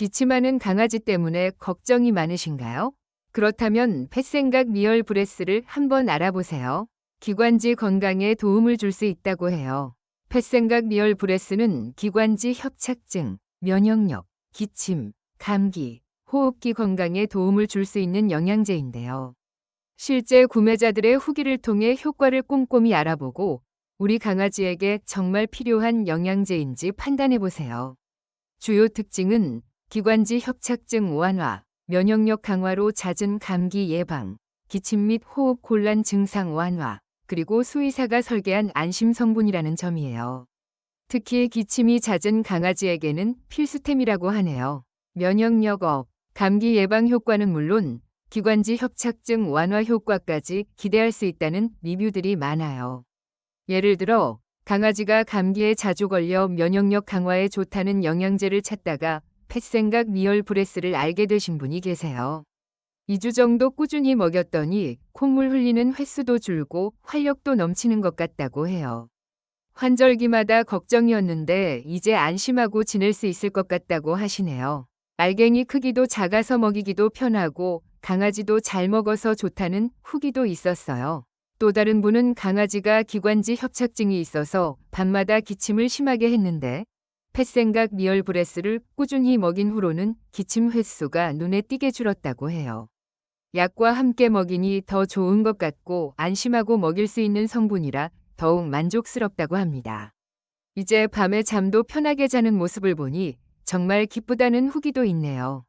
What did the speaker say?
기침하는 강아지 때문에 걱정이 많으신가요? 그렇다면 펫생각 리얼 브레스를 한번 알아보세요. 기관지 건강에 도움을 줄 수 있다고 해요. 펫생각 리얼 브레스는 기관지 협착증, 면역력, 기침, 감기, 호흡기 건강에 도움을 줄 수 있는 영양제인데요. 실제 구매자들의 후기를 통해 효과를 꼼꼼히 알아보고 우리 강아지에게 정말 필요한 영양제인지 판단해보세요. 주요 특징은 기관지 협착증 완화, 면역력 강화로 잦은 감기 예방, 기침 및 호흡 곤란 증상 완화, 그리고 수의사가 설계한 안심 성분이라는 점이에요. 특히 기침이 잦은 강아지에게는 필수템이라고 하네요. 면역력 업, 감기 예방 효과는 물론 기관지 협착증 완화 효과까지 기대할 수 있다는 리뷰들이 많아요. 예를 들어 강아지가 감기에 자주 걸려 면역력 강화에 좋다는 영양제를 찾다가 펫생각 리얼 브레스를 알게 되신 분이 계세요. 2주 정도 꾸준히 먹였더니 콧물 흘리는 횟수도 줄고 활력도 넘치는 것 같다고 해요. 환절기마다 걱정이었는데 이제 안심하고 지낼 수 있을 것 같다고 하시네요. 알갱이 크기도 작아서 먹이기도 편하고 강아지도 잘 먹어서 좋다는 후기도 있었어요. 또 다른 분은 강아지가 기관지 협착증이 있어서 밤마다 기침을 심하게 했는데 펫생각 리얼 브레스를 꾸준히 먹인 후로는 기침 횟수가 눈에 띄게 줄었다고 해요. 약과 함께 먹이니 더 좋은 것 같고 안심하고 먹일 수 있는 성분이라 더욱 만족스럽다고 합니다. 이제 밤에 잠도 편하게 자는 모습을 보니 정말 기쁘다는 후기도 있네요.